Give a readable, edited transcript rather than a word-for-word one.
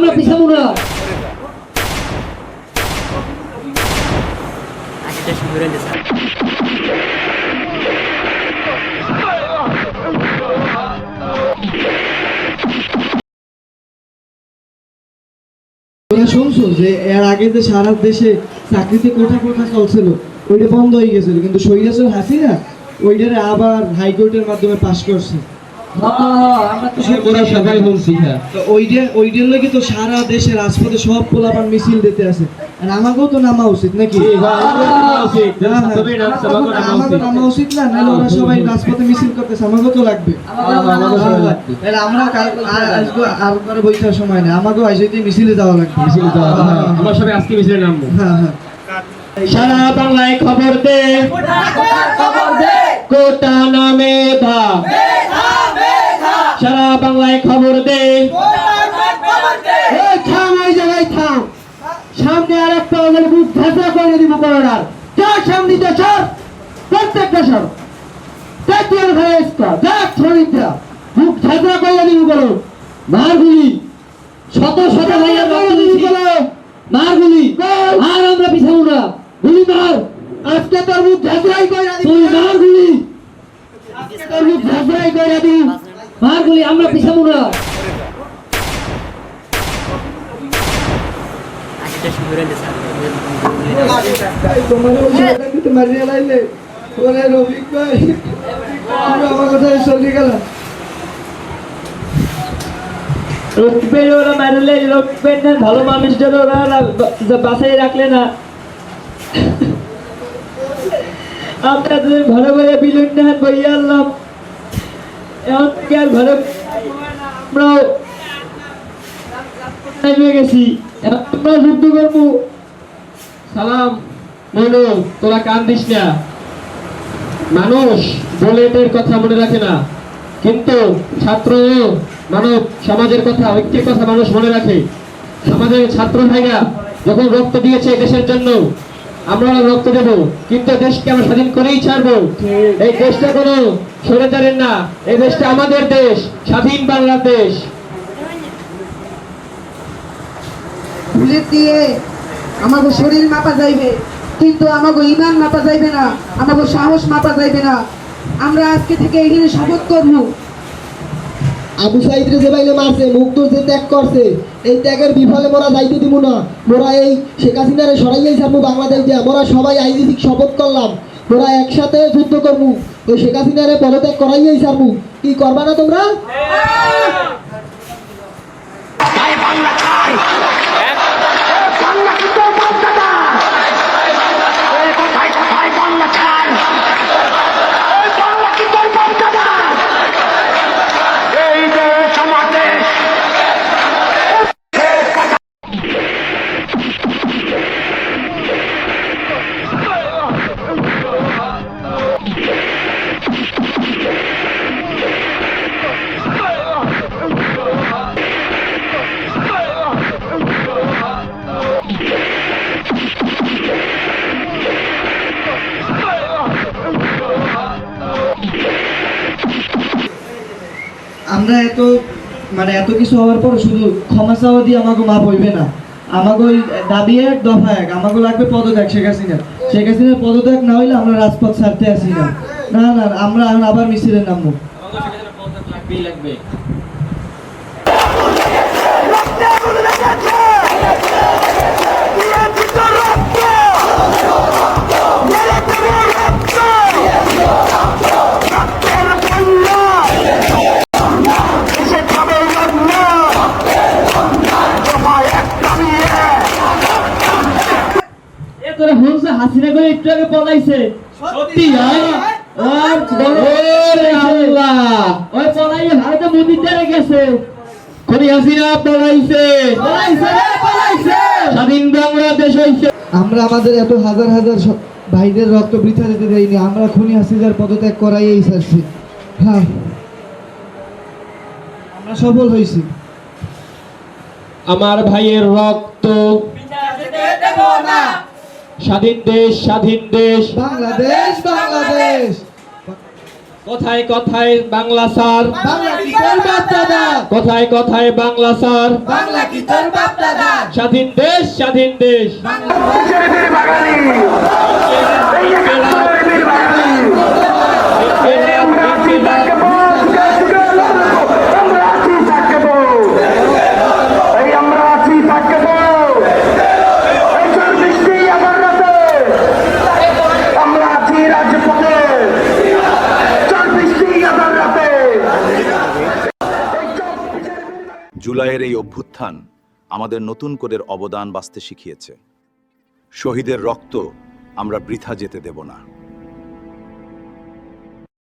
আমরা পিছাবো না। তোমরা শুনছো যে এর আগে যে সারা দেশে চাকরিতে কোঠা কোঠা চলছিল ওইটা বন্ধ হয়ে গেছিল, কিন্তু স্বৈরাচার হাসিনা ওইটারে আবার হাইকোর্টের মাধ্যমে পাশ করছে। আমরা তো ওরা সবাই বলছি তো ওইটার লাগি তো সারা দেশে রাজপথে সব পোলাপান মিছিল দিতে আছে, আর আমাকেও তো নামা উচিত নাকি? আমাকেও নামা উচিত না, নাহলে ওরা সবাই রাজপথে মিছিল করতেছে, আমাকেও তো লাগবে। তাহলে আমরা আর করে বইটার সময় নেই, আমাকেও আইসিতে মিছিলে যাওয়া লাগবে। আমরা সবাই আজকে মিছিলে নামবো। হ্যাঁ হ্যাঁ। সারা বাংলায় খবর দে, কোটা না মেধা, সারা বাংলায় খবর দে। থাম, ওই জায়গায় থাম, সামনে আর একটা ওদের বুক ধাঁচা করে দিব করোনার। যার সামনে সর, প্রত্যেকটা সর, জাতীয় ঘরে যা শ্রমিকরা বুক ধাঁচা করে দিব করো। মারগুলি শত শত ভাইয়ের রক্ত দিচ্ছি, মারগুলি আর আমরা পিছাবো না। গুলি মার, আজকে তোর মুখ ঝাঁঝরাই কইরা দিবি। তুই মার গুলি, আজকে তোর মুখ ঝাঁঝরাই কইরা দিবি। মারগুলি আমরা পিছাবো না। মারিয়ে লাইলে ওরে রফিক ভাই, আমার কথা চলে গেল। রকবের ওরা মারলে, রকবের ভালো মানুষদের ওরা বাসায় রাখলে না। আমরা ঘরে ঘরে বিলুন না বইয়া আনলাম, এখন থেকে আর ঘরে আমরাও গেছি, আমরা যুদ্ধ করবো। সালাম মনু, তোরা কান দিস না। মানুষ বলে এদের কথা মনে রাখে না, কিন্তু ছাত্র মানব সমাজের কথা, ঐক্যের কথা মানুষ মনে রাখে। সমাজের ছাত্র ভাইরা যখন রক্ত দিয়েছে দেশের জন্য, আমরা রক্ত দেব, কিন্তু দেশকে আমরা স্বাধীন করেই ছাড়বো। এই দেশটা কোনো স্বৈরাচারের না, এই দেশটা আমাদের দেশ, স্বাধীন বাংলাদেশ। বুলেট দিয়ে আমাকে শরীর মাপা যাইবে, কিন্তু আমাকে ইমান মাপা যাইবে না, আমাকে সাহস মাপা যাইবে না। আমরা আজকে থেকে এখানে শপথ করব। আবু সাইদরে যে বাইলে মারছে, মুক্ত যে ত্যাগ করছে, এই ত্যাগের বিফলে মোরা যাইতে দিব না। মোরা এই শেখ হাসিনারে সরাইয়াই ছাড়বো বাংলাদেশ দিয়া। মোরা সবাই আইনজীবী শপথ করলাম, মোরা একসাথে যুদ্ধ করবো, ওই শেখ হাসিনারে পদত্যাগ করাইয়াই ছাড়বো। কি করবা না তোমরা? আমরা এত কিছু হওয়ার পর শুধু ক্ষমা চাওয়া দিয়ে আমাকে মাপ হইবে না। আমাকে ওই দাবি এক দফা এক, আমাকে লাগবে পদত্যাগ। শেখ হাসিনার পদত্যাগ না হইলে আমরা রাজপথ ছাড়তে আসি না। না না, আমরা আবার মিছিলে নামবো। লাগবে। হাসিনা করে একটু আগে পলাইছে, সত্যি ওই পলাইয়ে ভারতে মন্দিরে গেছে। খনি হাসিনা পলাইছে, স্বাধীন বাংলাদেশ হইছে। আমরা আমাদের এত হাজার হাজার ভাইদের রক্ত বৃথা দিতে দেয়নি, আমরা খুনি হাসিনার পদত্যাগ করাইয়াই ছাড়ছি। হ্যাঁ, আমরা সফল হয়েছি। আমার ভাইয়ের রক্ত স্বাধীন দেশ, স্বাধীন দেশ, বাংলাদেশ বাংলাদেশ। কথায় কথায় বাংলা স্যার, বাংলা কি তোর বাপ দাদা, কথায় কথায় বাংলা স্যার, বাংলা কি তোর বাপ দাদা, স্বাধীন দেশ, স্বাধীন দেশ। জুলাইয়ের এই অভ্যুত্থান আমাদের নতুন করে অবদান বাঁচতে শিখিয়েছে। শহীদের রক্ত আমরা বৃথা যেতে দেব না।